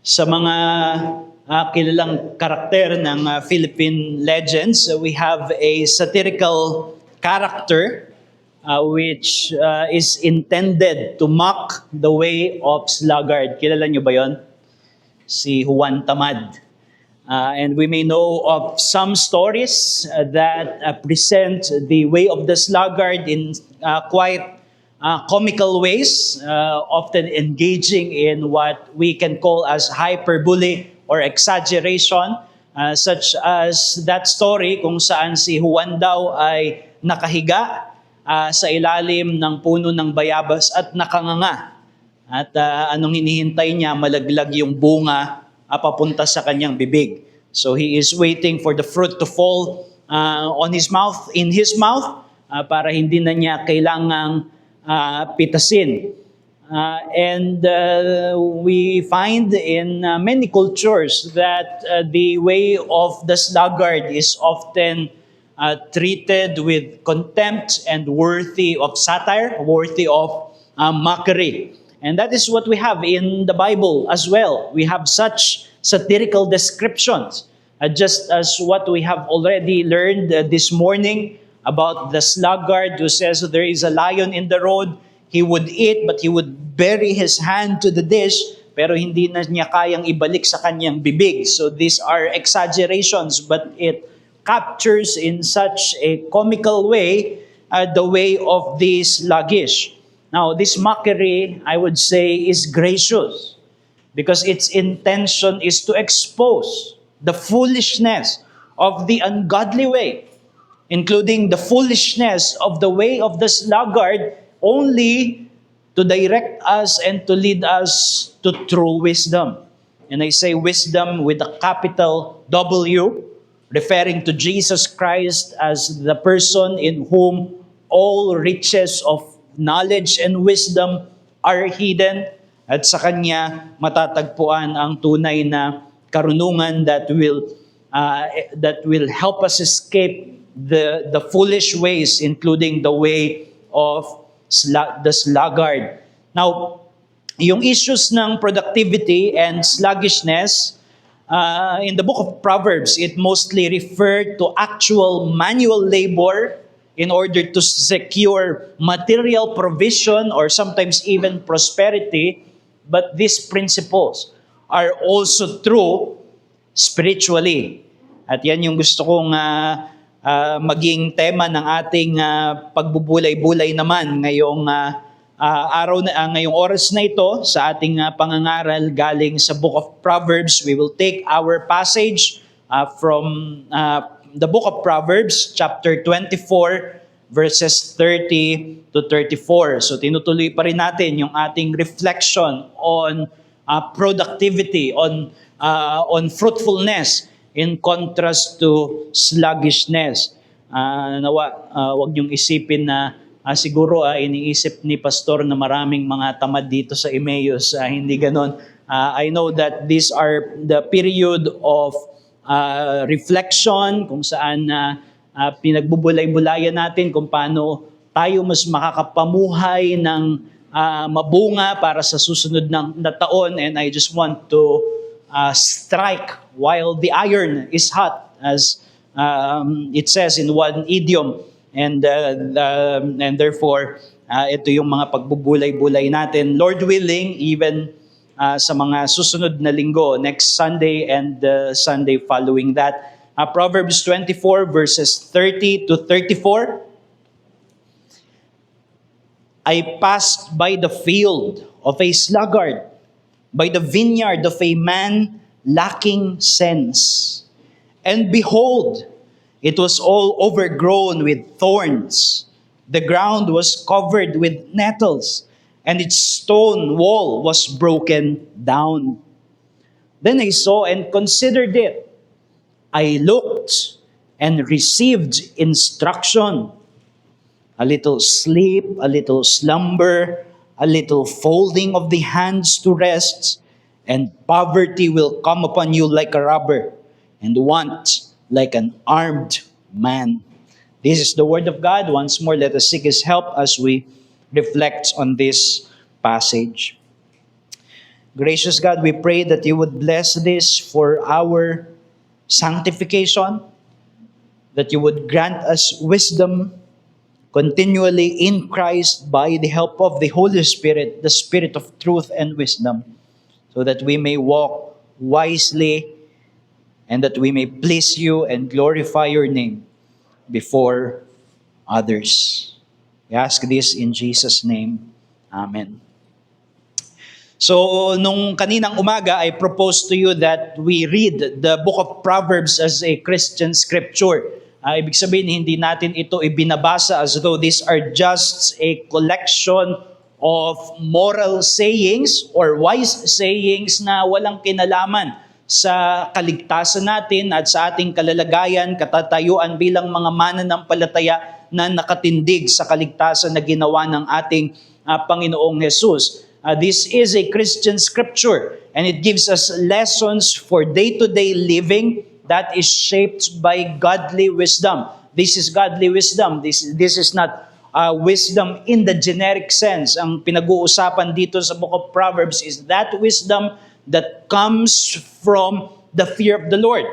Sa mga kilalang karakter ng Philippine legends, we have a satirical character which is intended to mock the way of sluggard. Kilala niyo ba yon? Si Juan Tamad. And we may know of some stories that present the way of the sluggard in quite comical ways, often engaging in what we can call as hyperbole or exaggeration, such as that story kung saan si Juan daw ay nakahiga sa ilalim ng puno ng bayabas at nakanganga. At anong hinihintay niya, malaglag yung bunga papunta sa kanyang bibig. So he is waiting for the fruit to fall in his mouth, para hindi na niya kailangang pitasin. And we find in many cultures that the way of the sluggard is often treated with contempt and worthy of satire, worthy of mockery. And that is what we have in the Bible as well. We have such satirical descriptions, just as what we have already learned this morning about the sluggard who says there is a lion in the road. He would eat, but he would bury his hand to the dish, pero hindi na niya kayang ibalik sa kanyang bibig. So these are exaggerations, but it captures in such a comical way the way of the sluggish. Now, this mockery, I would say, is gracious because its intention is to expose the foolishness of the ungodly way, including the foolishness of the way of the sluggard, only to direct us and to lead us to true wisdom. And I say wisdom with a capital W, referring to Jesus Christ as the person in whom all riches of knowledge and wisdom are hidden, at sa Kanya matatagpuan ang tunay na karunungan that will help us escape the foolish ways, including the way of the sluggard. Now, yung issues ng productivity and sluggishness, in the book of Proverbs, it mostly referred to actual manual labor in order to secure material provision or sometimes even prosperity. But these principles are also true spiritually. At yan yung gusto kong maging tema ng ating pagbubulay-bulay naman ngayong ngayong oras na ito sa ating pangangaral galing sa book of Proverbs. We will take our passage from the book of Proverbs, chapter 24, verses 30 to 34. So tinutuloy pa rin natin yung ating reflection on productivity, on fruitfulness in contrast to sluggishness. Wag niyong isipin na siguro iniisip ni pastor na maraming mga tamad dito sa Emmaus. Hindi ganon. I know that these are the period of reflection kung saan pinagbubulay-bulayan natin kung paano tayo mas makakapamuhay ng mabunga para sa susunod na taon. And I just want to strike while the iron is hot, as it says in one idiom. And therefore, ito yung mga pagbubulay-bulay natin. Lord willing, even sa mga susunod na linggo, next Sunday and the Sunday following that. Proverbs 24 verses 30 to 34. I passed by the field of a sluggard, by the vineyard of a man lacking sense. And behold, it was all overgrown with thorns. The ground was covered with nettles, and its stone wall was broken down. Then I saw and considered it. I looked and received instruction. A little sleep, a little slumber, a little folding of the hands to rest, and poverty will come upon you like a robber, and want like an armed man. This is the word of God. Once more, let us seek His help as we reflect on this passage. Gracious God, we pray that you would bless this for our sanctification, that you would grant us wisdom continually in Christ by the help of the Holy Spirit, the Spirit of truth and wisdom, so that we may walk wisely and that we may please you and glorify your name before others. We ask this in Jesus' name. Amen. So, nung kaninang umaga, I proposed to you that we read the book of Proverbs as a Christian scripture. Ibig sabihin, hindi natin ito ibinabasa as though these are just a collection of moral sayings or wise sayings na walang kinalaman sa kaligtasan natin at sa ating kalalagayan, katatayuan bilang mga mananampalataya na nakatindig sa kaligtasan na ginawa ng ating Panginoong Jesus. This is a Christian scripture and it gives us lessons for day-to-day living that is shaped by godly wisdom. This is godly wisdom. This is not wisdom in the generic sense. Ang pinag-uusapan dito sa book of Proverbs is that wisdom that comes from the fear of the Lord.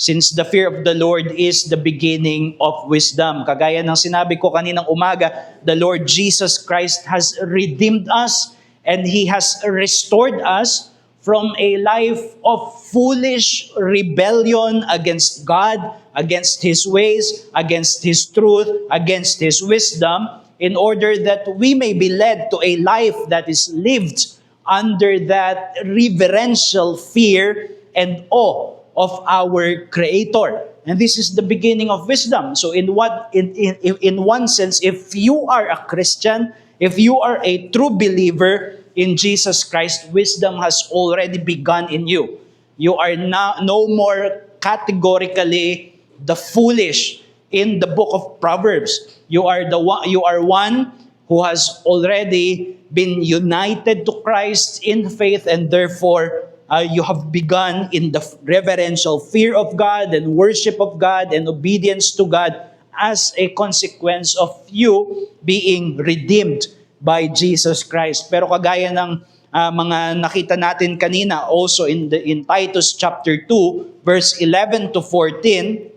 Since the fear of the Lord is the beginning of wisdom. Kagaya ng sinabi ko kaninang umaga, the Lord Jesus Christ has redeemed us and He has restored us from a life of foolish rebellion against God, against His ways, against His truth, against His wisdom, in order that we may be led to a life that is lived under that reverential fear and awe of our Creator. And this is the beginning of wisdom. So in one sense, if you are a Christian, if you are a true believer in Jesus Christ, wisdom has already begun in you. You are now no more categorically the foolish in the book of Proverbs. You are one who has already been united to Christ in faith, and therefore you have begun in the reverential fear of God and worship of God and obedience to God as a consequence of you being redeemed by Jesus Christ. Pero kagaya ng mga nakita natin kanina also in Titus chapter 2 verse 11 to 14,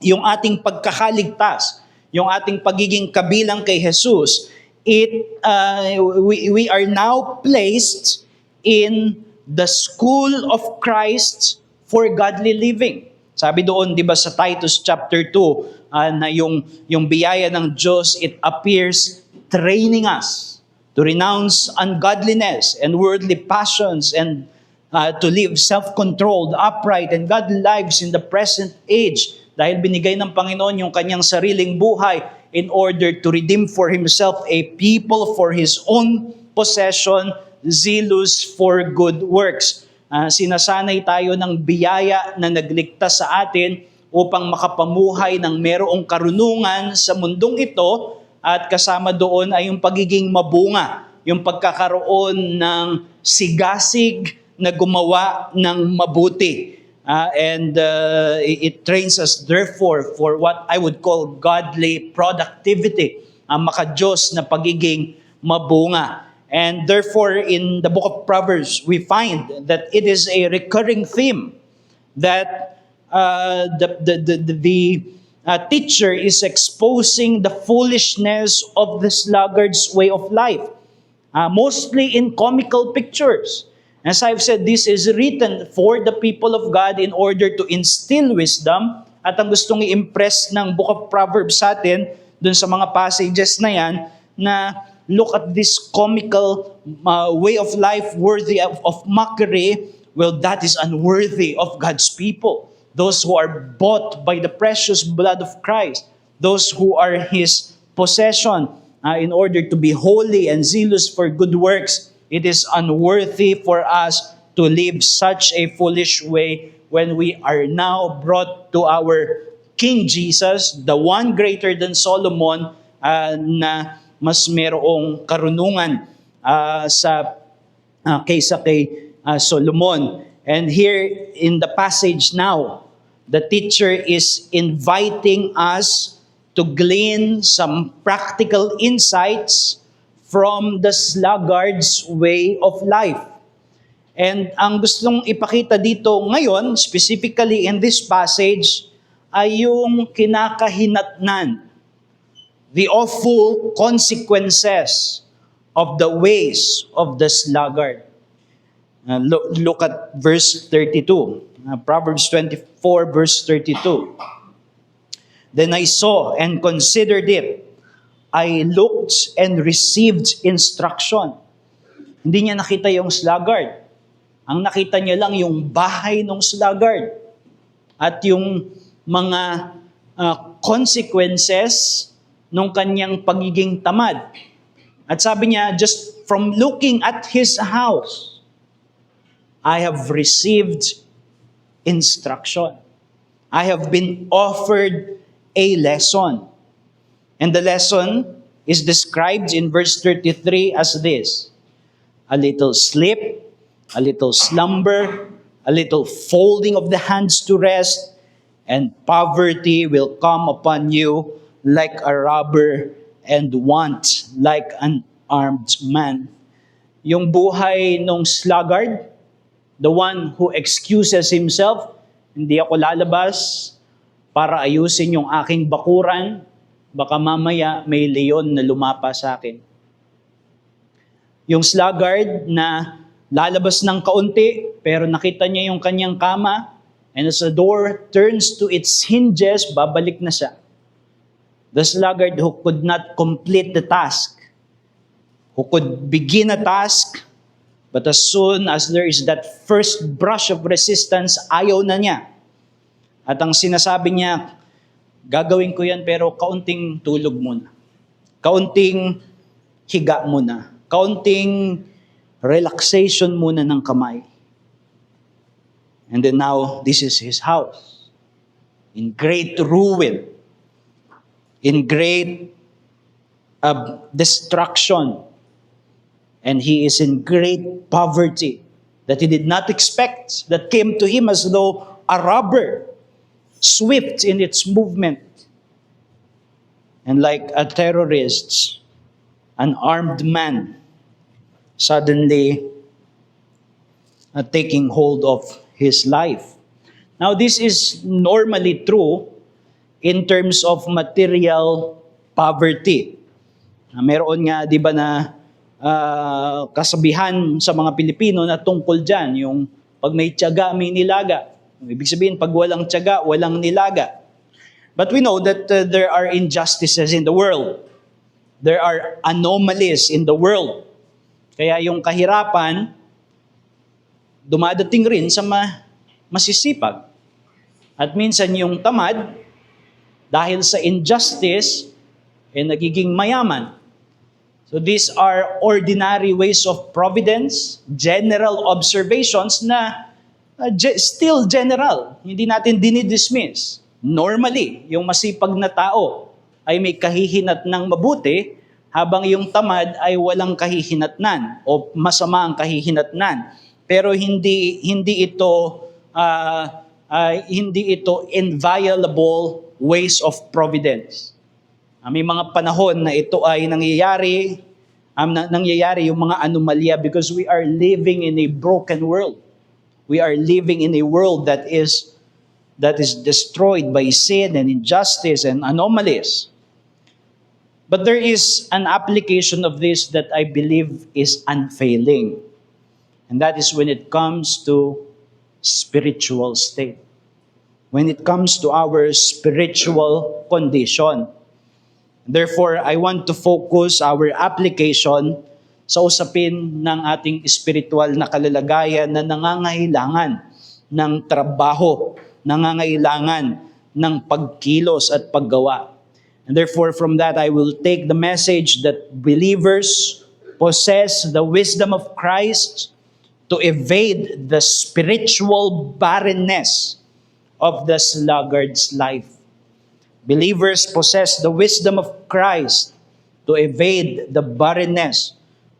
yung ating pagkakaligtas, yung ating pagiging kabilang kay Jesus, we are now placed in the school of Christ for godly living. Sabi doon, 'di ba, sa Titus chapter 2, na yung biyaya ng Diyos, it appears training us to renounce ungodliness and worldly passions and to live self-controlled, upright, and godly lives in the present age. Dahil binigay ng Panginoon yung kanyang sariling buhay in order to redeem for Himself a people for His own possession, zealous for good works. Sinasanay tayo ng biyaya na nagligtas sa atin upang makapamuhay ng merong karunungan sa mundong ito, at kasama doon ay yung pagiging mabunga, yung pagkakaroon ng sigasig na gumawa ng mabuti. It trains us therefore for what I would call godly productivity, ang makadiyos na pagiging mabunga. And therefore, in the book of Proverbs, we find that it is a recurring theme that the teacher is exposing the foolishness of the sluggard's way of life, mostly in comical pictures. As I've said, this is written for the people of God in order to instill wisdom. At ang gustong i-impress ng book of Proverbs sa atin, dun sa mga passages na yan, na look at this comical way of life worthy of mockery. Well, that is unworthy of God's people. Those who are bought by the precious blood of Christ. Those who are His possession in order to be holy and zealous for good works. It is unworthy for us to live such a foolish way when we are now brought to our King Jesus, the one greater than Solomon, na mas merong karunungan kaysa kay Solomon. And here in the passage now, the teacher is inviting us to glean some practical insights from the sluggard's way of life. And ang gustong ipakita dito ngayon, specifically in this passage, ay yung kinakahinatnan, the awful consequences of the ways of the sluggard. Look at verse 32. Proverbs 24 verse 32. Then I saw and considered it. I looked and received instruction. Hindi niya nakita yung sluggard. Ang nakita niya lang yung bahay ng sluggard at yung mga consequences ng kanyang pagiging tamad. At sabi niya, just from looking at his house, I have received instruction. I have been offered a lesson. And the lesson is described in verse 33 as this: a little sleep, a little slumber, a little folding of the hands to rest, and poverty will come upon you like a robber and want like an armed man. Yung buhay ng sluggard, the one who excuses himself, hindi ako lalabas para ayusin yung aking bakuran, baka mamaya may leon na lumapa sa akin. Yung sluggard na lalabas ng kaunti, pero nakita niya yung kanyang kama, and as the door turns to its hinges, babalik na siya. The sluggard who could not complete the task, who could begin a task, but as soon as there is that first brush of resistance, ayaw na niya. At ang sinasabi niya, gagawin ko yan pero kaunting tulog muna. Kaunting higa muna. Kaunting relaxation muna ng kamay. And then now, this is his house. In great ruin. In great destruction. And he is in great poverty that he did not expect, that came to him as though a robber, swift in its movement. And like a terrorist, an armed man, suddenly taking hold of his life. Now, this is normally true in terms of material poverty. Meron nga, di ba, na kasabihan sa mga Pilipino na tungkol dyan, yung pag may tiyaga, may nilaga. Ibig sabihin, pag walang tiyaga, walang nilaga. But we know that there are injustices in the world. There are anomalies in the world. Kaya yung kahirapan, dumadating rin sa masisipag. At minsan yung tamad, dahil sa injustice, nagiging mayaman. So these are ordinary ways of providence, general observations na still general. Hindi natin dinidismiss. Normally, yung masipag na tao ay may kahihinat ng mabuti, habang yung tamad ay walang kahihinatnan o masama ang kahihinatnan. Pero hindi ito inviolable ways of providence. May mga panahon na ito ay nangyayari yung mga anomalya because we are living in a broken world. We are living in a world that is destroyed by sin and injustice and anomalies. But there is an application of this that I believe is unfailing. And that is when it comes to spiritual state. When it comes to our spiritual condition. Therefore, I want to focus our application sa usapin ng ating spiritual na kalalagayan na nangangailangan ng trabaho, nangangailangan ng pagkilos at paggawa. And therefore, from that, I will take the message that believers possess the wisdom of Christ to evade the spiritual barrenness of the sluggard's life. Believers possess the wisdom of Christ to evade the barrenness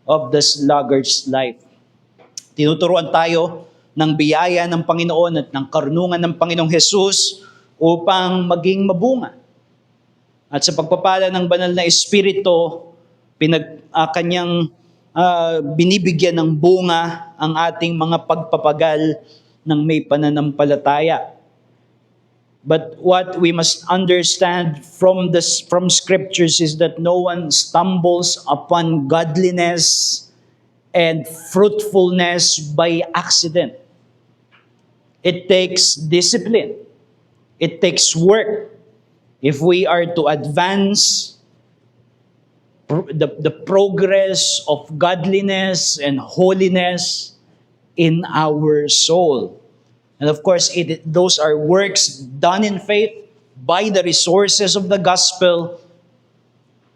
of the sluggard's life. Tinuturuan tayo ng biyaya ng Panginoon at ng karunungan ng Panginoong Hesus upang maging mabunga. At sa pagpapala ng banal na Espiritu, kanyang binibigyan ng bunga ang ating mga pagpapagal ng may pananampalataya. But what we must understand from scriptures is that no one stumbles upon godliness and fruitfulness by accident. It takes discipline. It takes work. If we are to advance the progress of godliness and holiness in our soul. And of course, those are works done in faith by the resources of the gospel,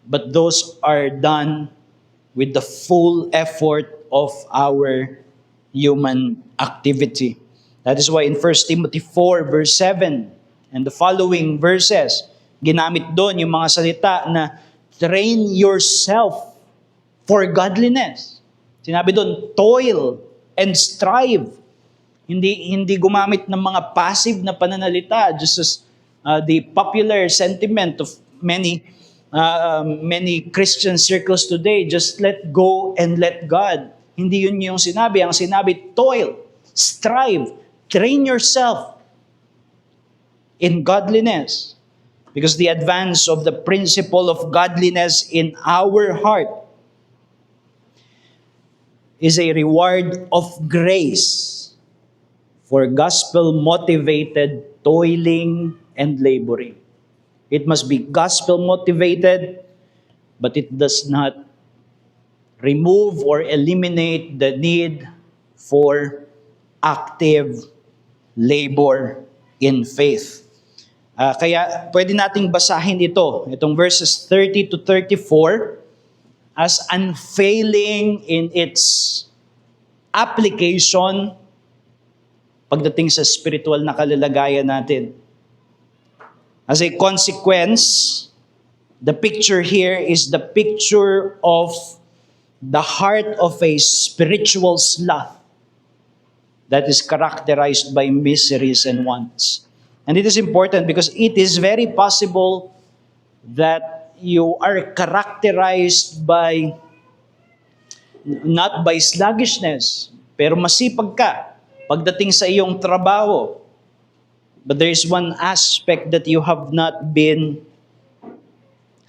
but those are done with the full effort of our human activity. That is why in 1 Timothy 4 verse 7 and the following verses, ginamit doon yung mga salita na train yourself for godliness. Sinabi doon, toil and strive. Hindi gumamit ng mga passive na pananalita, just as the popular sentiment of many Christian circles today, just let go and let God. Hindi yun yung sinabi. Ang sinabi, toil, strive, train yourself in godliness. Because the advance of the principle of godliness in our heart is a reward of grace for gospel-motivated toiling and laboring. It must be gospel-motivated, but it does not remove or eliminate the need for active labor in faith. Kaya pwede nating basahin itong verses 30 to 34 as unfailing in its application pagdating sa spiritual na kalalagayan natin. As a consequence, the picture here is the picture of the heart of a spiritual sloth that is characterized by miseries and wants. And it is important because it is very possible that you are characterized by, not by sluggishness, pero masipag ka pagdating sa iyong trabaho. But there is one aspect that you have not been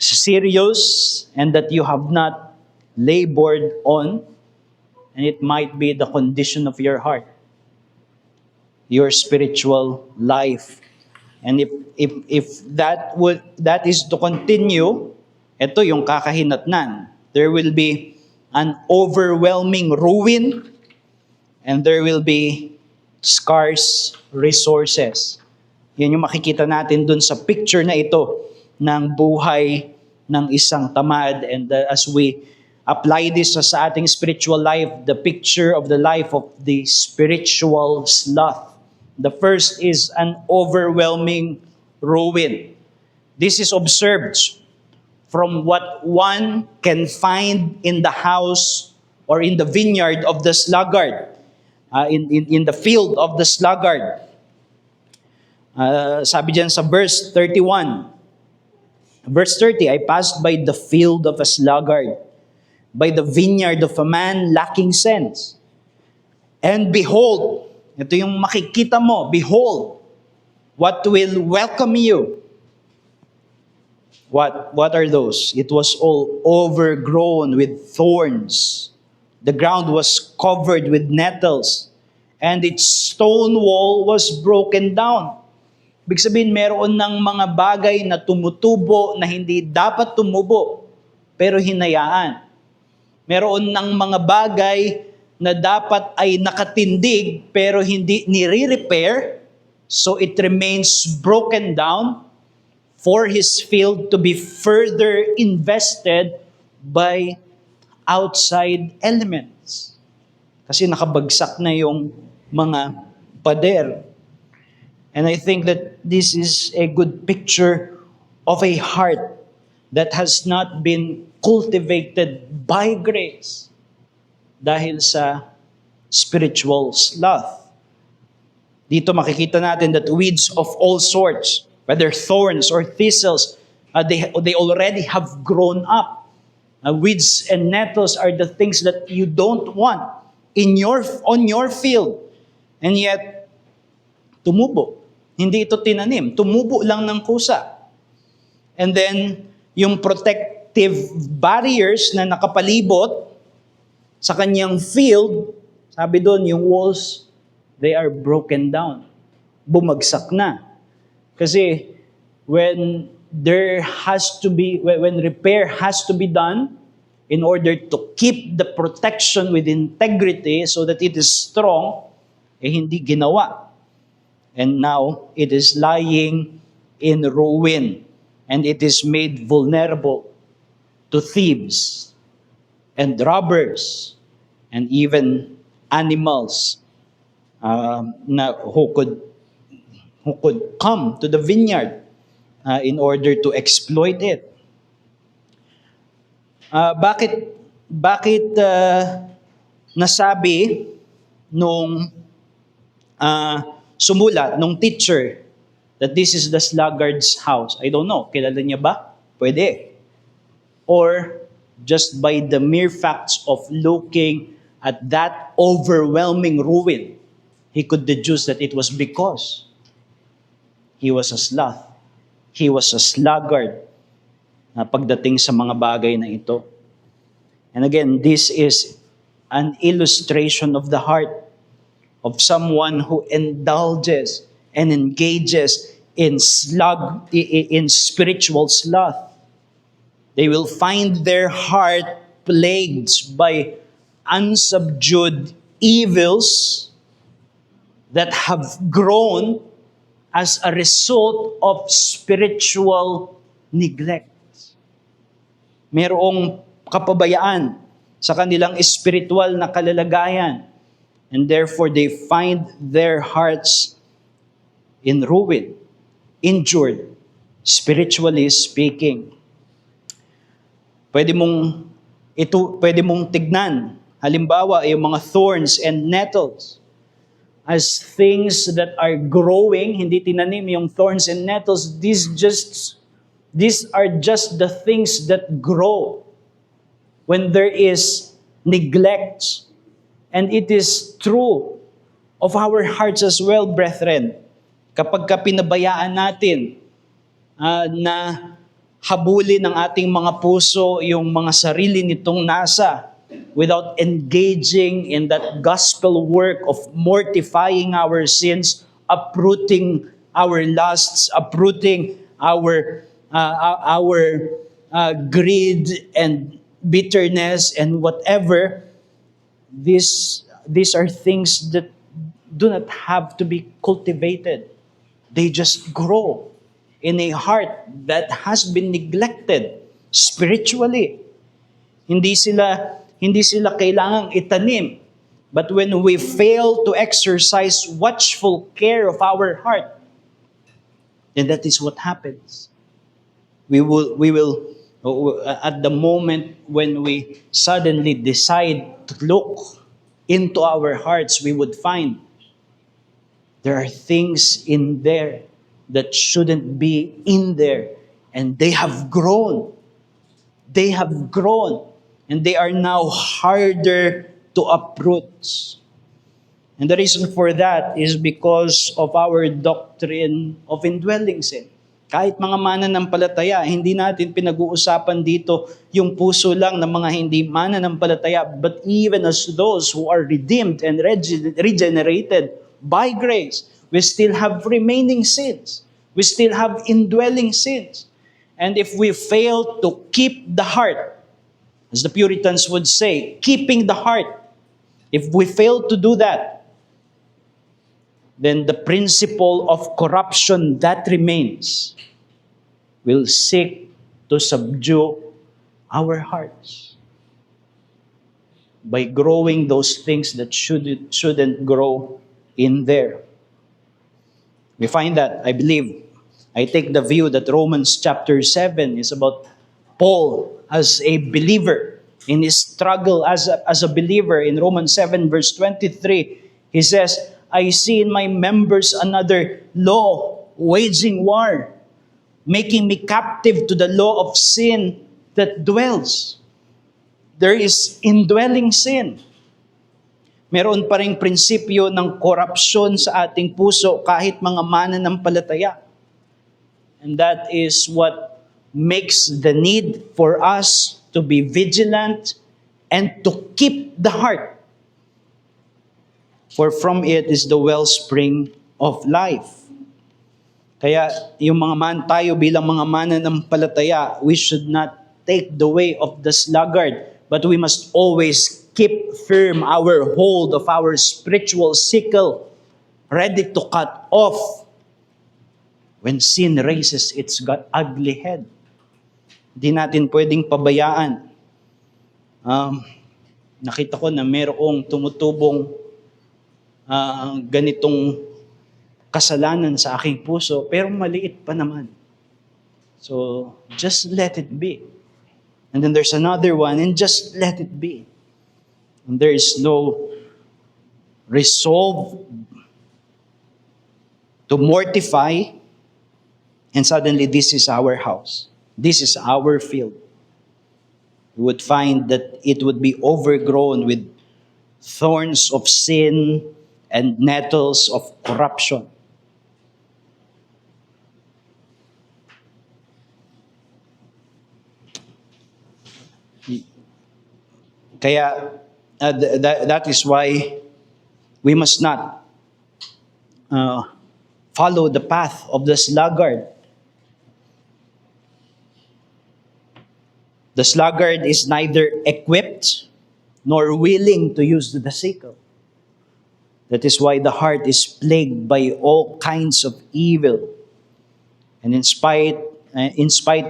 serious and that you have not labored on, and it might be the condition of your heart, your spiritual life. And if that is to continue, ito yung kakahinatnan. There will be an overwhelming ruin and there will be scarce resources. Yan yung makikita natin dun sa picture na ito ng buhay ng isang tamad. And as we apply this sa ating spiritual life, the picture of the life of the spiritual sloth. The first is an overwhelming ruin. This is observed from what one can find in the house or in the vineyard of the sluggard, in the field of the sluggard. Sabi dyan sa verse 31, verse 30, I passed by the field of a sluggard, by the vineyard of a man lacking sense. And behold, ito yung makikita mo, behold, what will welcome you. What are those? It was all overgrown with thorns. The ground was covered with nettles, and its stone wall was broken down. Ibig sabihin, meron ng mga bagay na tumutubo na hindi dapat tumubo, pero hinayaan. Meron ng mga bagay na dapat ay nakatindig pero hindi nire-repair, so it remains broken down for his field to be further invested by outside elements. Kasi nakabagsak na yung mga pader. And I think that this is a good picture of a heart that has not been cultivated by grace dahil sa spiritual sloth. Dito makikita natin that weeds of all sorts, whether thorns or thistles, they already have grown up Weeds and nettles are the things that you don't want on your field. And yet, tumubo. Hindi ito tinanim. Tumubo lang ng kusa. And then, yung protective barriers na nakapalibot sa kanyang field, sabi doon, yung walls, they are broken down. Bumagsak na. Kasi when repair has to be done in order to keep the protection with integrity so that it is strong, hindi ginawa. And now, it is lying in ruin. And it is made vulnerable to thieves and robbers and even animals who could come to the vineyard in order to exploit it. Bakit nasabi nung sumulat nung teacher that this is the sluggard's house? I don't know. Kilala niya ba? Pwede. Or just by the mere facts of looking at that overwhelming ruin, he could deduce that it was because he was a sloth. He was a sluggard pagdating sa mga bagay na ito. And again, this is an illustration of the heart of someone who indulges and engages in spiritual sloth. They will find their heart plagued by unsubdued evils that have grown as a result of spiritual neglect. Mayroong kapabayaan sa kanilang espiritual na kalalagayan, and therefore they find their hearts in ruin, injured, spiritually speaking. Pwede mong tignan, halimbawa, yung mga thorns and nettles as things that are growing, hindi tinanim yung thorns and nettles. These are just the things that grow when there is neglect. And it is true of our hearts as well, brethren. Kapag pinabayaan natin na habulin ng ating mga puso yung mga sarili nitong nasa without engaging in that gospel work of mortifying our sins, uprooting our lusts, uprooting our greed and bitterness and whatever, these are things that do not have to be cultivated. They just grow in a heart that has been neglected spiritually. Hindi sila kailangang itanim. But when we fail to exercise watchful care of our heart, then that is what happens. We will at the moment when we suddenly decide to look into our hearts, we would find there are things in there that shouldn't be in there, and they have grown. They have grown, and they are now harder to uproot. And the reason for that is because of our doctrine of indwelling sin. Kahit mga mananampalataya, hindi natin pinag-uusapan dito yung puso lang ng mga hindi mananampalataya, but even as those who are redeemed and regenerated by grace, we still have remaining sins. We still have indwelling sins. And if we fail to keep the heart, as the Puritans would say, keeping the heart, if we fail to do that, then the principle of corruption that remains will seek to subdue our hearts by growing those things that shouldn't grow in there. We find that, I take the view that Romans chapter 7 is about Paul as a believer, in his struggle as a believer. In Romans 7 verse 23, he says, I see in my members another law, waging war, making me captive to the law of sin that dwells there is indwelling sin. Meron pa ring prinsipyo ng korupsyon sa ating puso kahit mga mananampalataya. And that is what makes the need for us to be vigilant and to keep the heart. For from it is the wellspring of life. Kaya tayo bilang mga mananampalataya, we should not take the way of the sluggard, but we must always keep firm our hold of our spiritual sickle, ready to cut off when sin raises its ugly head. Hindi natin pwedeng pabayaan. Nakita ko na mayroong tumutubong ganitong kasalanan sa aking puso, pero maliit pa naman. So, just let it be. And then there's another one, and just let it be. And there is no resolve to mortify, and suddenly this is our house. This is our field. You would find that it would be overgrown with thorns of sin and nettles of corruption. Kaya that is why we must not follow the path of the sluggard. The sluggard is neither equipped nor willing to use the sickle. That is why the heart is plagued by all kinds of evil. And in spite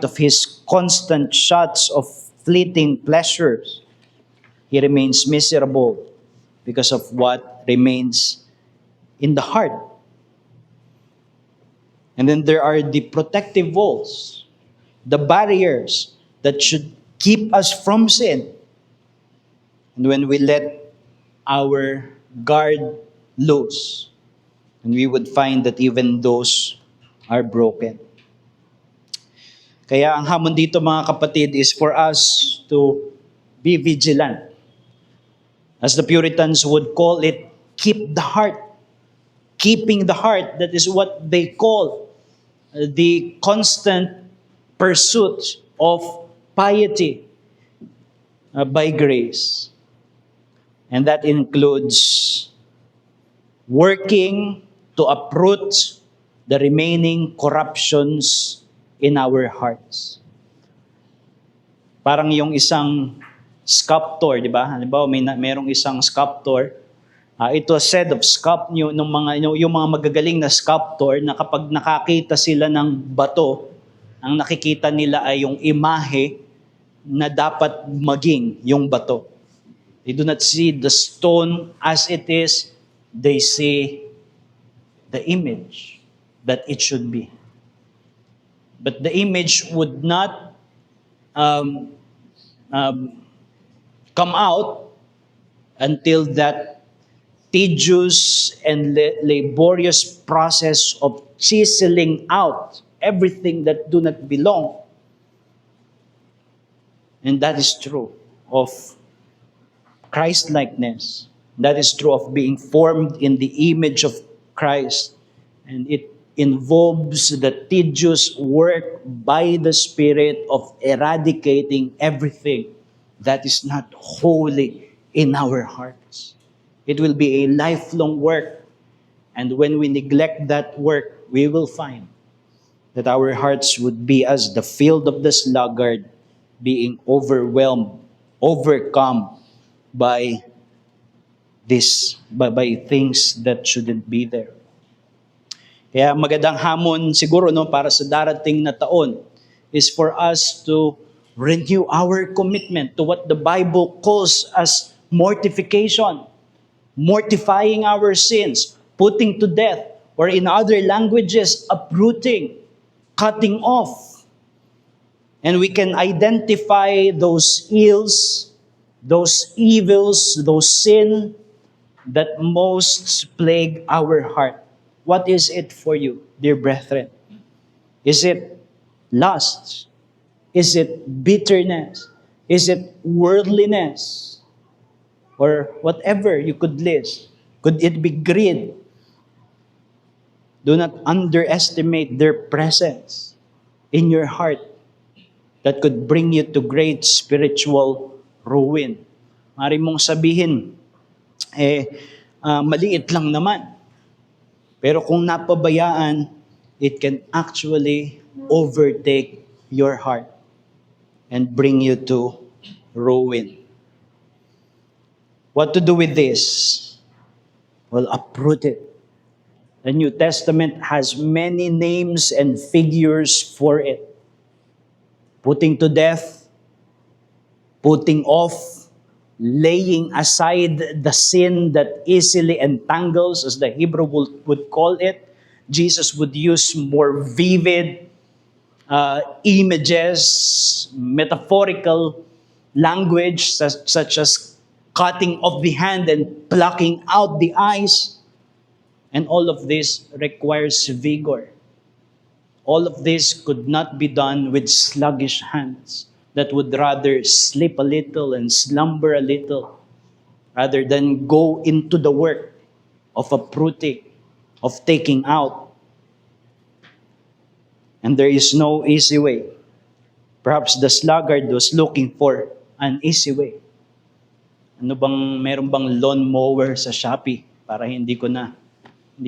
of his constant shots of fleeting pleasures, he remains miserable because of what remains in the heart. And then there are the protective walls, the barriers that should keep us from sin. And when we let our guard loose, and we would find that even those are broken. Kaya ang hamon dito mga kapatid is for us to be vigilant. As the Puritans would call it, keep the heart. Keeping the heart, that is what they call the constant pursuit of piety by grace. And that includes working to uproot the remaining corruptions in our hearts. Parang yung isang sculptor, di ba? Halimbawa, merong isang sculptor. It was said of yung mga magagaling na sculptor na kapag nakakita sila ng bato, ang nakikita nila ay yung imahe na dapat maging yung bato. They do not see the stone as it is, they see the image that it should be. But the image would not come out until that tedious and laborious process of chiseling out everything that do not belong. And that is true of Christ-likeness. That is true of being formed in the image of Christ. And it involves the tedious work by the Spirit of eradicating everything that is not holy in our hearts. It will be a lifelong work. And when we neglect that work, we will find that our hearts would be as the field of the sluggard, being overwhelmed, overcome by things that shouldn't be there. Kaya magandang hamon siguro para sa darating na taon is for us to renew our commitment to what the Bible calls as mortification. Mortifying our sins, putting to death, or in other languages, uprooting, cutting off. And we can identify those ills, those evils, those sin that most plague our heart. What is it for you, dear brethren? Is it lust? Is it bitterness? Is it worldliness? Or whatever you could list? Could it be greed? Do not underestimate their presence in your heart that could bring you to great spiritual ruin. Mari mong sabihin, maliit lang naman. Pero kung napabayaan, it can actually overtake your heart and bring you to ruin. What to do with this? Well, uproot it. The New Testament has many names and figures for it. Putting to death, putting off, laying aside the sin that easily entangles, as the Hebrew would call it. Jesus would use more vivid images, metaphorical language, such as cutting off the hand and plucking out the eyes. And all of this requires vigor. All of this could not be done with sluggish hands that would rather sleep a little and slumber a little rather than go into the work of uprooting, of taking out. And there is no easy way. Perhaps the sluggard was looking for an easy way. Meron bang lawn mower sa Shopee para hindi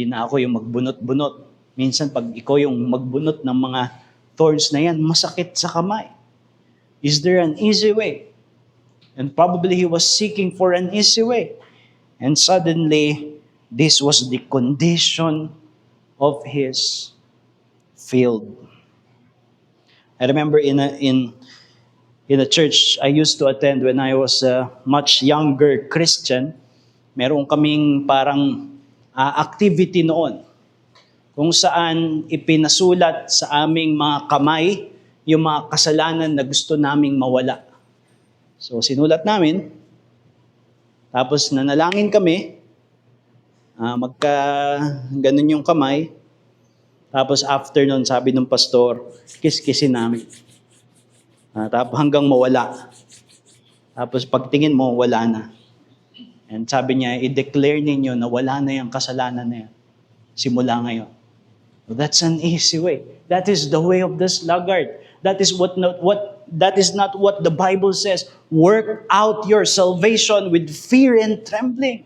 na ako yung magbunot-bunot. Minsan pag ikaw yung magbunot ng mga thorns na yan, masakit sa kamay. Is there an easy way? And probably he was seeking for an easy way. And suddenly, this was the condition of his field. I remember in a church I used to attend when I was a much younger Christian, meron kaming parang activity noon kung saan ipinasulat sa aming mga kamay yung mga kasalanan na gusto naming mawala. So sinulat namin, tapos nanalangin kami, ganun yung kamay, tapos after nun, sabi ng pastor, kiskisin namin. Tapos hanggang mawala. Tapos pagtingin mo, wala na. And sabi niya, i-declare ninyo na wala na yung kasalanan na yan. Simula ngayon. Well, that's an easy way. That is the way of the sluggard. That is not what the Bible says. Work out your salvation with fear and trembling.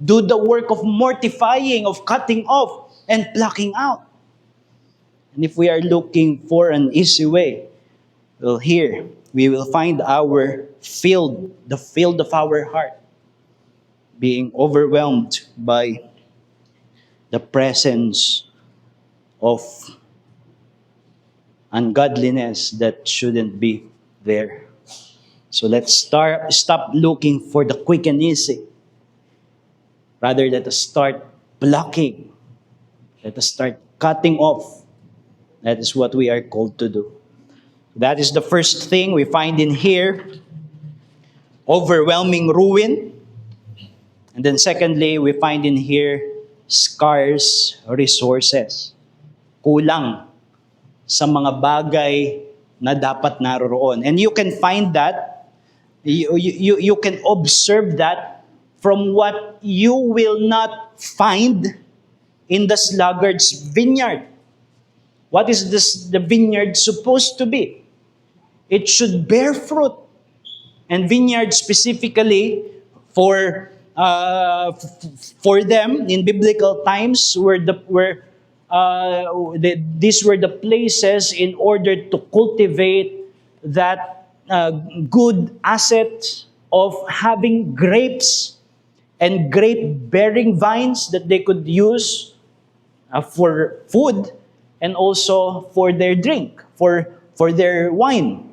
Do the work of mortifying, of cutting off and plucking out. And if we are looking for an easy way, well, here we will find our field, the field of our heart, being overwhelmed by the presence of ungodliness that shouldn't be there. So let's stop looking for the quick and easy. Rather, let us start blocking. Let us start cutting off. That is what we are called to do. That is the first thing we find in here. Overwhelming ruin. And then secondly, we find in here scarce resources. Kulang sa mga bagay na dapat naroroon. And you can find that, you can observe that from what you will not find in the sluggard's vineyard. What is the vineyard supposed to be? It should bear fruit. And vineyard specifically for them in biblical times these were the places in order to cultivate that good asset of having grapes and grape-bearing vines that they could use for food and also for their drink, for their wine.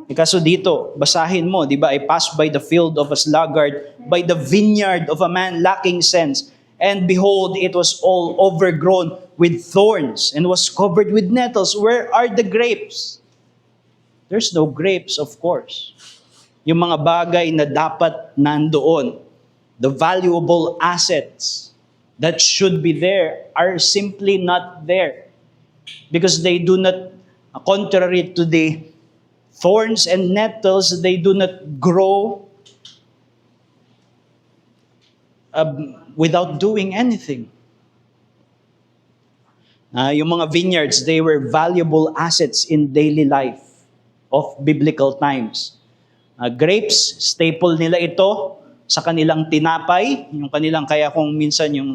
Kaso dito, basahin mo, di ba? I passed by the field of a sluggard, by the vineyard of a man lacking sense. And behold, it was all overgrown with thorns and was covered with nettles. Where are the grapes? There's no grapes, of course. Yung mga bagay na dapat nandoon, the valuable assets that should be there are simply not there. Because they do not, contrary to the thorns and nettles, they do not grow without doing anything. Yung mga vineyards, they were valuable assets in daily life of biblical times. Grapes, staple nila ito sa kanilang tinapay, yung kanilang, kaya kung minsan yung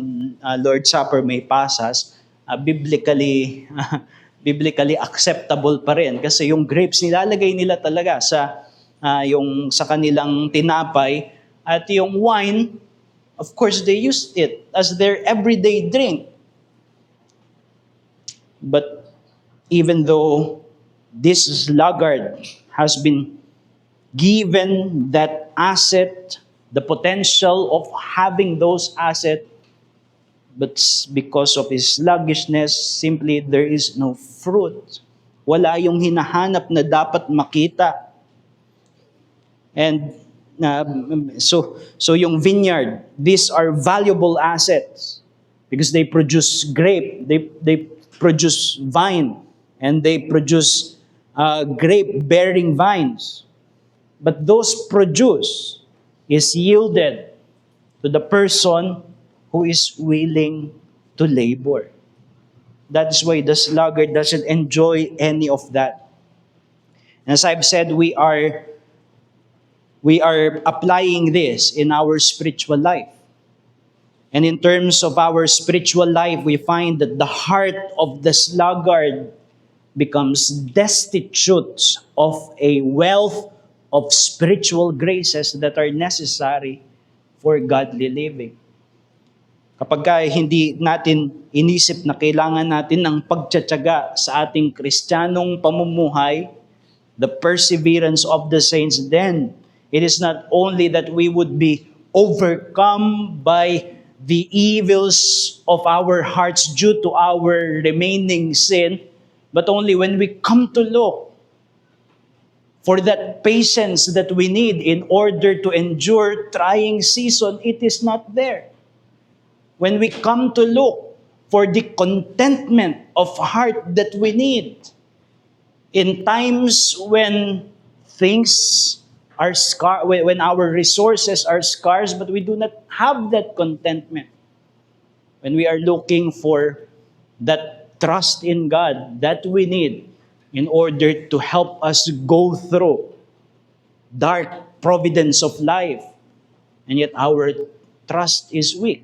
Lord's Supper may pasas, biblically biblically acceptable pa rin kasi yung grapes nilalagay nila talaga sa yung sa kanilang tinapay, at yung wine, of course they used it as their everyday drink. But even though this sluggard has been given that asset, the potential of having those assets, but because of his sluggishness, simply there is no fruit. Wala yung hinahanap na dapat makita. And so yung vineyard, these are valuable assets because they produce grape, they produce vine, and they produce grape-bearing vines. But those produce is yielded to the person who is willing to labor. That is why the sluggard doesn't enjoy any of that. As I've said, we are applying this in our spiritual life. And in terms of our spiritual life, we find that the heart of the sluggard becomes destitute of a wealth of spiritual graces that are necessary for godly living. Kapag hindi natin inisip na kailangan natin ng pagtsatsaga sa ating Kristiyanong pamumuhay, the perseverance of the saints, then it is not only that we would be overcome by the evils of our hearts due to our remaining sin, but only when we come to look for that patience that we need in order to endure trying season, it is not there. When we come to look for the contentment of heart that we need in times when things are scarce, when our resources are scarce, but we do not have that contentment. When we are looking for that trust in God that we need in order to help us go through dark providence of life, and yet our trust is weak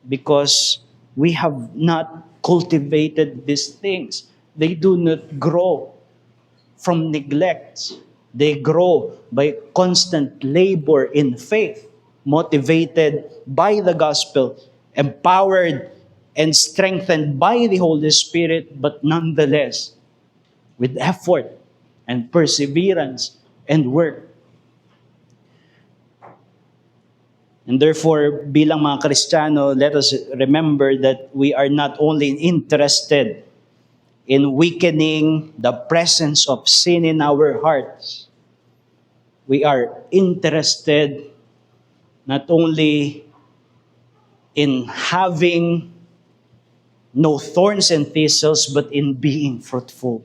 because we have not cultivated these things. They do not grow from neglect. They grow by constant labor in faith, motivated by the gospel, empowered and strengthened by the Holy Spirit, but nonetheless, with effort and perseverance and work. And therefore, bilang mga Kristiyano, let us remember that we are not only interested in weakening the presence of sin in our hearts. We are interested not only in having no thorns and thistles, but in being fruitful.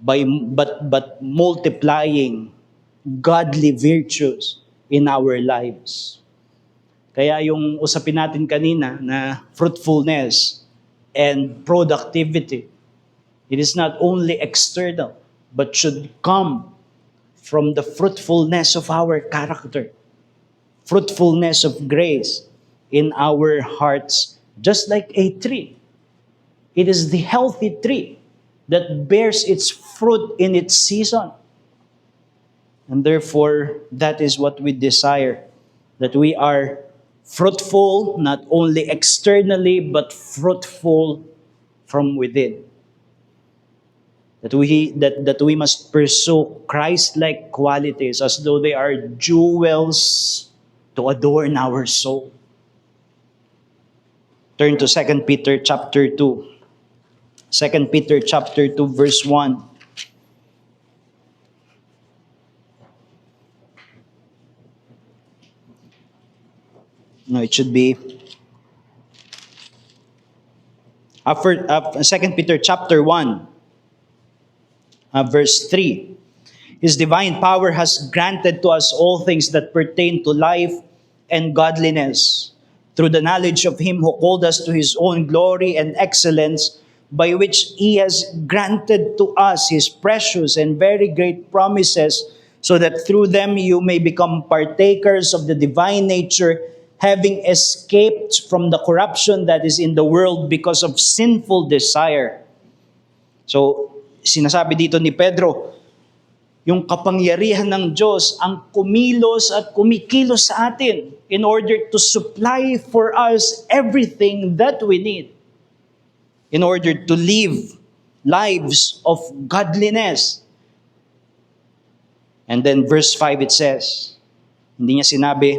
But multiplying godly virtues in our lives. Kaya yung usapin natin kanina na fruitfulness and productivity, it is not only external, but should come from the fruitfulness of our character, fruitfulness of grace in our hearts, just like a tree. It is the healthy tree that bears its fruit in its season. And therefore, that is what we desire, that we are fruitful not only externally, but fruitful from within. That we must pursue Christ-like qualities as though they are jewels to adorn our soul. Turn to 2 Peter chapter 2. 2 Peter chapter 2 verse 1. No, it should be 2 Peter chapter 1. verse 3. His divine power has granted to us all things that pertain to life and godliness, through the knowledge of Him who called us to His own glory and excellence, by which He has granted to us His precious and very great promises, so that through them you may become partakers of the divine nature, having escaped from the corruption that is in the world because of sinful desire. So, sinasabi dito ni Pedro, yung kapangyarihan ng Diyos ang kumilos at kumikilos sa atin in order to supply for us everything that we need in order to live lives of godliness. And then verse 5 it says, hindi niya sinabi,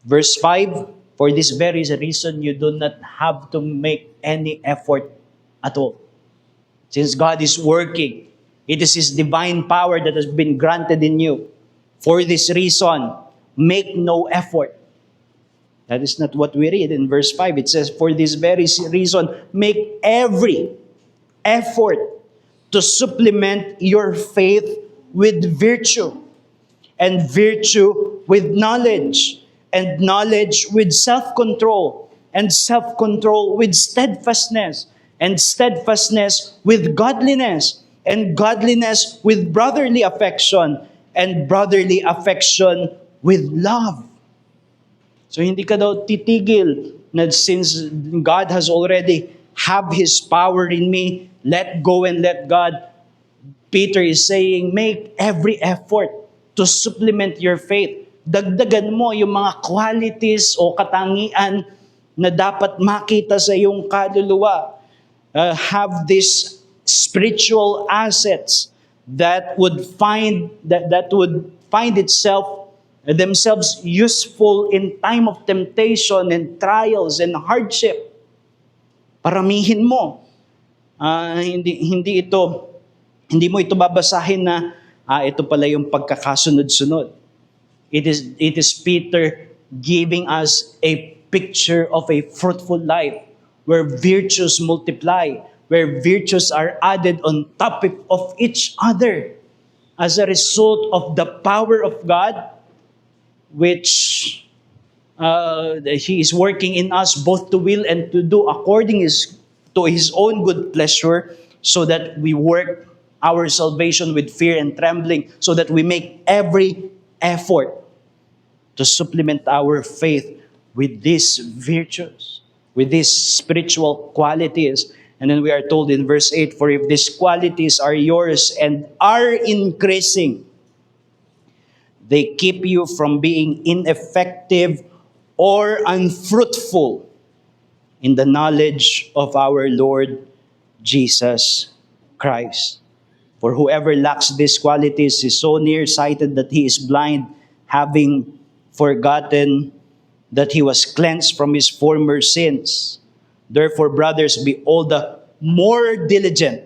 verse 5, for this very reason you do not have to make any effort at all. Since God is working, it is His divine power that has been granted in you. For this reason, make no effort. That is not what we read in verse 5. It says, for this very reason, make every effort to supplement your faith with virtue, and virtue with knowledge, and knowledge with self-control, and self-control with steadfastness, and steadfastness with godliness, and godliness with brotherly affection, and brotherly affection with love. So hindi ka daw titigil na since God has already have His power in me, let go and let God. Peter is saying, make every effort to supplement your faith. Dagdagan mo yung mga qualities o katangian na dapat makita sa iyong kaluluwa. Have these spiritual assets that would find themselves useful in time of temptation and trials and hardship. Paramihin mo. Hindi mo ito babasahin na ito pala yung pagkakasunod-sunod. It is Peter giving us a picture of a fruitful life where virtues multiply, where virtues are added on top of each other as a result of the power of God, which He is working in us both to will and to do according to His own good pleasure, so that we work our salvation with fear and trembling, so that we make every effort to supplement our faith with these virtues, with these spiritual qualities. And then we are told in verse 8, for if these qualities are yours and are increasing, they keep you from being ineffective or unfruitful in the knowledge of our Lord Jesus Christ. For whoever lacks these qualities is so nearsighted that he is blind, having forgotten that he was cleansed from his former sins. Therefore, brothers, be all the more diligent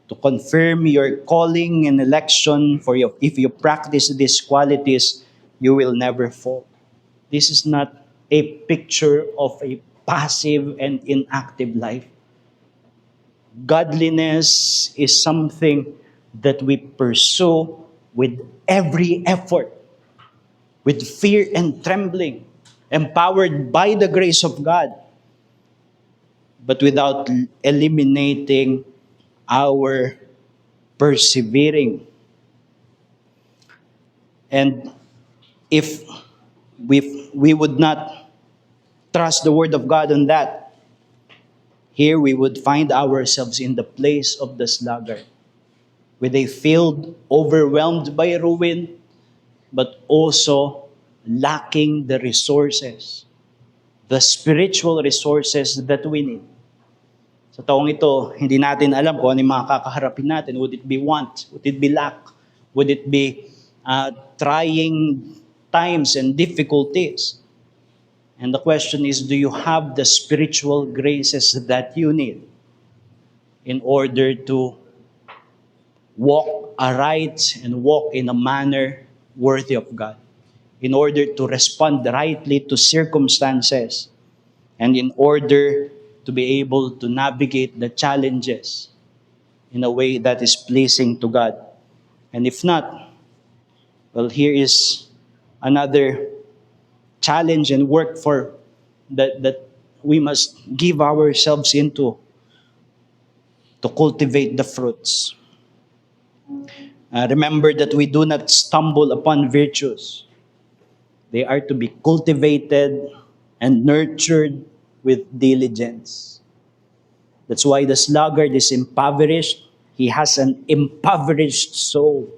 to confirm your calling and election, for if you practice these qualities, you will never fall. This is not a picture of a passive and inactive life. Godliness is something that we pursue with every effort, with fear and trembling, empowered by the grace of God, but without eliminating our persevering. And if we would not trust the Word of God on that, here we would find ourselves in the place of the sluggard, with a field overwhelmed by ruin, but also lacking the resources, the spiritual resources that we need. Sa taong ito, hindi natin alam kung ano yung mga kakaharapin natin. Would it be want? Would it be lack? Would it be trying times and difficulties? And the question is, do you have the spiritual graces that you need in order to walk aright and walk in a manner worthy of God? In order to respond rightly to circumstances, and in order to be able to navigate the challenges in a way that is pleasing to God. And if not, well, here is another challenge and work for that we must give ourselves into to cultivate the fruits. Remember that we do not stumble upon virtues. They are to be cultivated and nurtured with diligence. That's why the sluggard is impoverished. He has an impoverished soul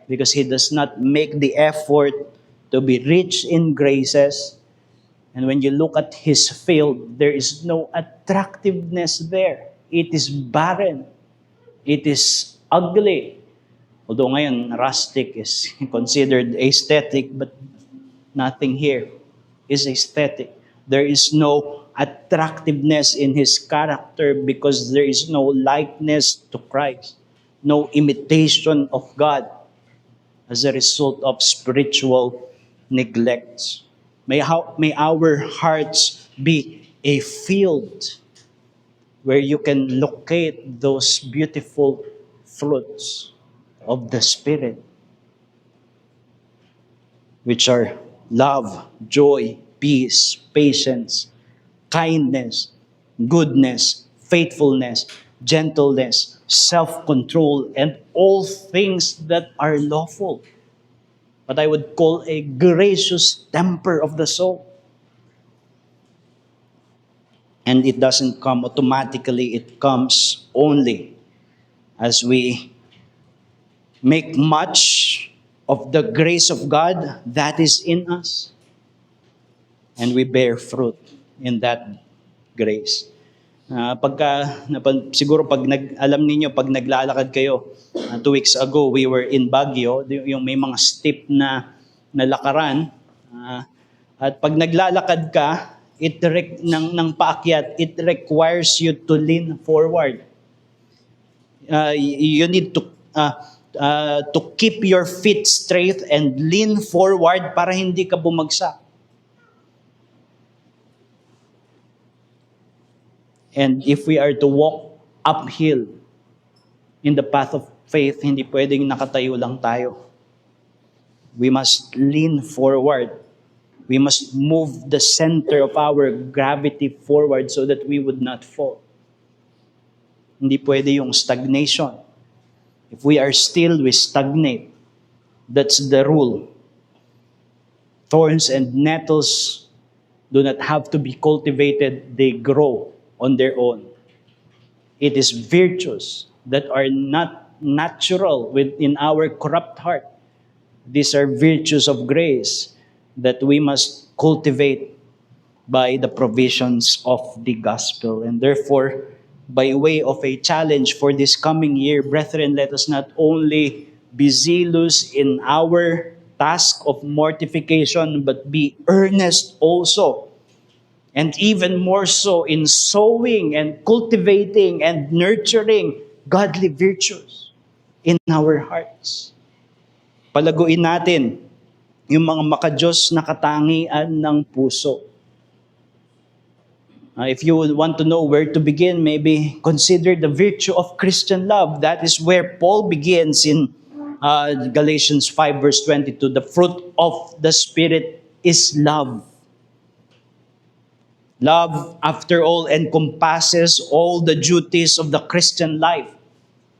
because he does not make the effort to be rich in graces. And when you look at his field, there is no attractiveness there. It is barren. It is ugly. Although ngayon, rustic is considered aesthetic, but nothing here is aesthetic. There is no attractiveness in his character because there is no likeness to Christ, no imitation of God as a result of spiritual neglect. May our hearts be a field where you can locate those beautiful fruits of the Spirit, which are love, joy, peace, patience, kindness, goodness, faithfulness, gentleness, self-control, and all things that are lawful. What I would call a gracious temper of the soul. And it doesn't come automatically, it comes only as we make much of the grace of God that is in us, and we bear fruit in that grace. Siguro alam niyo, pag naglalakad kayo, 2 weeks ago, we were in Baguio, yung may mga steep na lakaran, at pag naglalakad ka, ng paakyat, it requires you to lean forward. You need to keep your feet straight and lean forward para hindi ka bumagsak. And if we are to walk uphill in the path of faith, hindi pwedeng nakatayo lang tayo. We must lean forward. We must move the center of our gravity forward so that we would not fall. Hindi pwede yung stagnation. If we are still, we stagnate. That's the rule. Thorns and nettles do not have to be cultivated, they grow on their own. It is virtues that are not natural within our corrupt heart. These are virtues of grace that we must cultivate by the provisions of the gospel. And therefore, by way of a challenge for this coming year, brethren, let us not only be zealous in our task of mortification, but be earnest also, and even more so in sowing and cultivating and nurturing godly virtues in our hearts. Palaguin natin yung mga makadiyos na katangian ng puso. If you would want to know where to begin, maybe consider the virtue of Christian love. That is where Paul begins in Galatians 5 verse 22. The fruit of the Spirit is love. Love, after all, encompasses all the duties of the Christian life.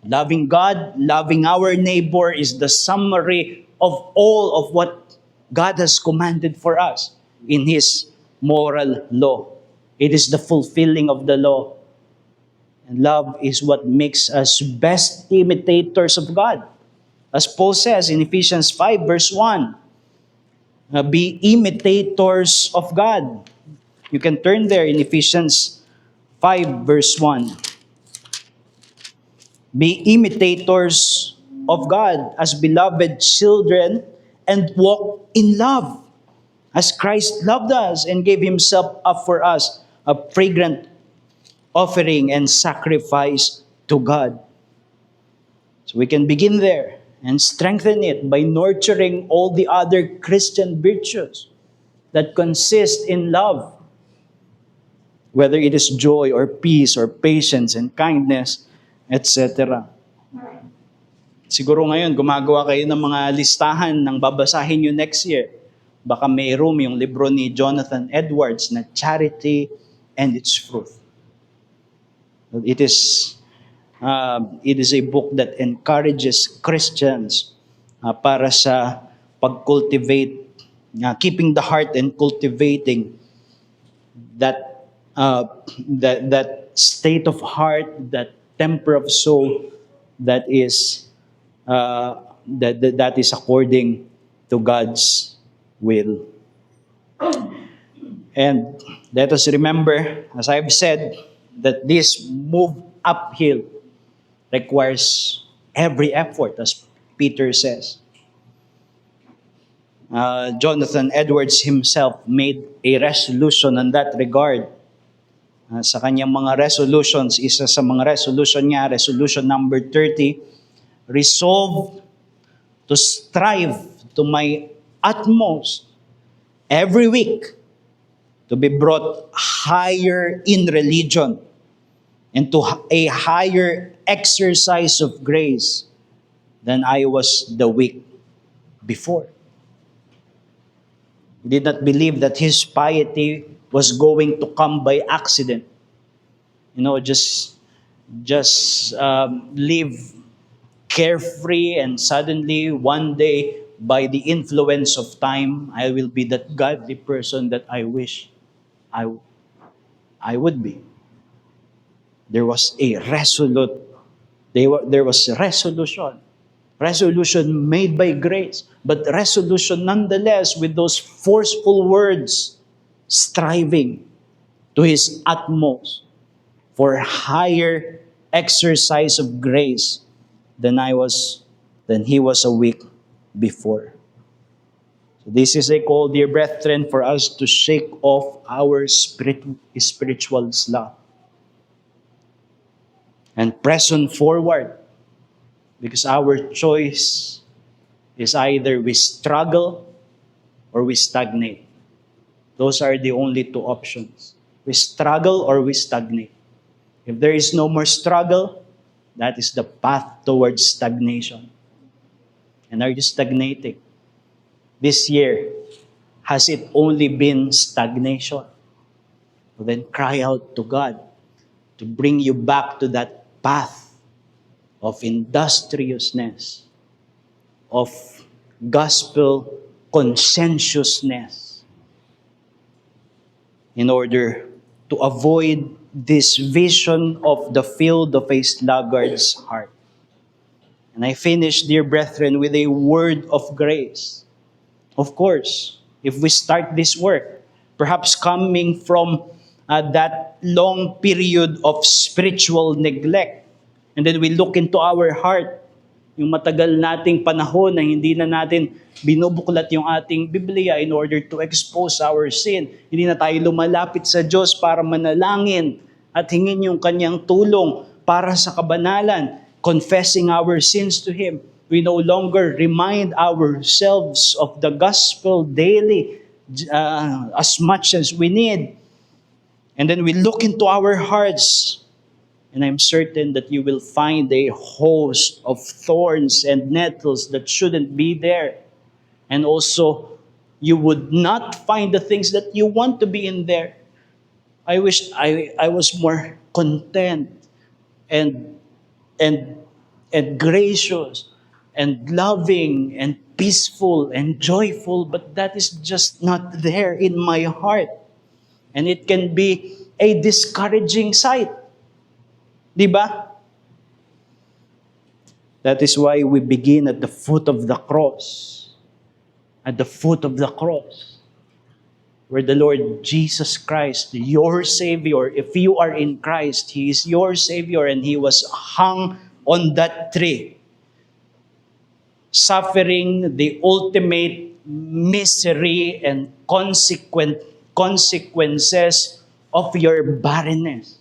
Loving God, loving our neighbor is the summary of all of what God has commanded for us in His moral law. It is the fulfilling of the law. And love is what makes us best imitators of God. As Paul says in Ephesians 5 verse 1, be imitators of God. You can turn there in Ephesians 5 verse 1. Be imitators of God as beloved children and walk in love, as Christ loved us and gave Himself up for us, a fragrant offering and sacrifice to God. So we can begin there and strengthen it by nurturing all the other Christian virtues that consist in love, whether it is joy or peace or patience and kindness etc. Siguro ngayon, gumagawa kayo ng mga listahan ng babasahin nyo next year. Baka may room yung libro ni Jonathan Edwards na Charity and Its Fruit. It is a book that encourages Christians para sa pag-cultivate, keeping the heart and cultivating that state of heart, that temper of soul that is according to God's will. And let us remember, as I've said, that this move uphill requires every effort, as Peter says. Jonathan Edwards himself made a resolution in that regard. Sa kanyang mga resolutions, isa sa mga resolution niya, resolution number 30, resolve to strive to my utmost every week to be brought higher in religion and to a higher exercise of grace than I was the week before. He did not believe that his piety was going to come by accident. Just live carefree and suddenly one day, by the influence of time, I will be that godly person that I wish I would be. There was a resolution made by grace, but resolution nonetheless with those forceful words, striving to his utmost for higher exercise of grace than he was a week before. So this is a call, dear brethren, for us to shake off our spiritual sloth and press on forward, because our choice is either we struggle or we stagnate. Those are the only two options. We struggle or we stagnate. If there is no more struggle, that is the path towards stagnation. And are you stagnating? This year, has it only been stagnation? Well, then cry out to God to bring you back to that path of industriousness, of gospel conscientiousness, in order to avoid this vision of the field of a sluggard's heart. And I finish, dear brethren, with a word of grace. Of course, if we start this work, perhaps coming from that long period of spiritual neglect, and then we look into our heart, yung matagal nating panahon na hindi na natin binubuklat yung ating Biblia in order to expose our sin. Hindi na tayo lumalapit sa Diyos para manalangin at hingin yung kanyang tulong para sa kabanalan, confessing our sins to Him. We no longer remind ourselves of the gospel daily as much as we need. And then we look into our hearts, and I'm certain that you will find a host of thorns and nettles that shouldn't be there. And also, you would not find the things that you want to be in there. I wish I was more content and gracious and loving and peaceful and joyful, but that is just not there in my heart. And it can be a discouraging sight. Diba? That is why we begin at the foot of the cross. At the foot of the cross, where the Lord Jesus Christ, your Savior, if you are in Christ, He is your Savior, and He was hung on that tree, suffering the ultimate misery and consequences of your barrenness,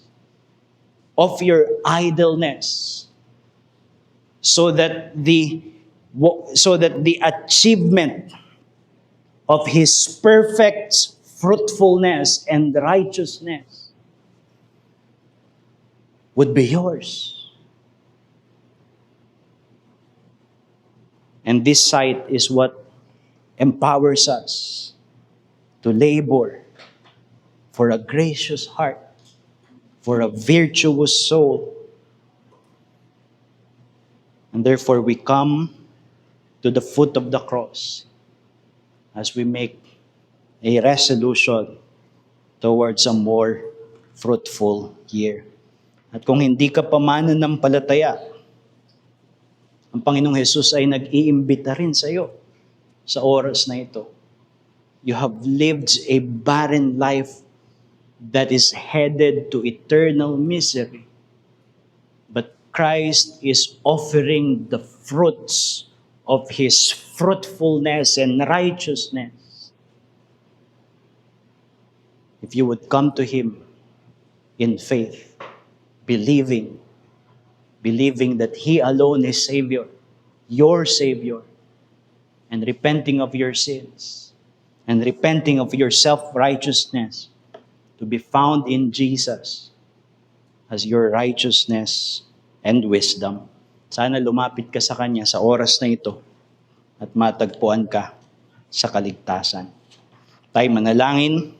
of your idleness, so that the achievement of His perfect fruitfulness and righteousness would be yours. And this sight is what empowers us to labor for a gracious heart, for a virtuous soul. And therefore we come to the foot of the cross as we make a resolution towards a more fruitful year. At kung hindi ka pa mananampalataya, ang Panginoong Jesus ay nag-iimbita rin sa iyo sa oras na ito. You have lived a barren life that is headed to eternal misery. But Christ is offering the fruits of His fruitfulness and righteousness. If you would come to Him in faith, believing that He alone is Savior, your Savior, and repenting of your sins, and repenting of your self-righteousness, to be found in Jesus as your righteousness and wisdom. Sana lumapit ka sa Kanya sa oras na ito at matagpuan ka sa kaligtasan. Tayo manalangin.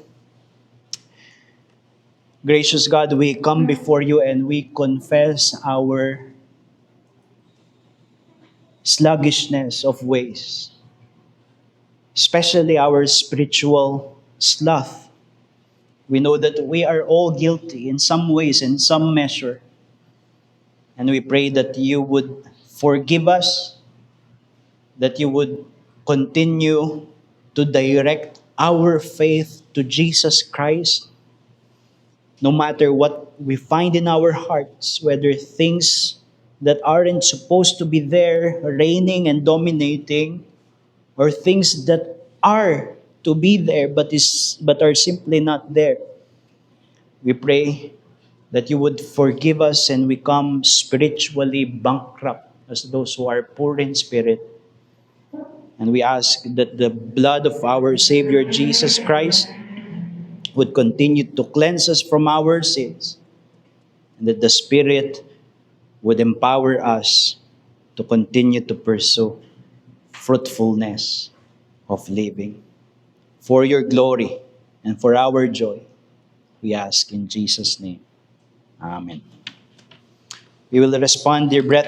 Gracious God, we come before you and we confess our sluggishness of ways, especially our spiritual sloth. We know that we are all guilty in some ways, in some measure. And we pray that you would forgive us, that you would continue to direct our faith to Jesus Christ, no matter what we find in our hearts, whether things that aren't supposed to be there, reigning and dominating, or things that are to be there but are simply not there. We pray that you would forgive us and we come spiritually bankrupt as those who are poor in spirit. And we ask that the blood of our Savior Jesus Christ would continue to cleanse us from our sins, and that the Spirit would empower us to continue to pursue fruitfulness of living. For your glory and for our joy, we ask in Jesus' name. Amen. We will respond, dear brethren.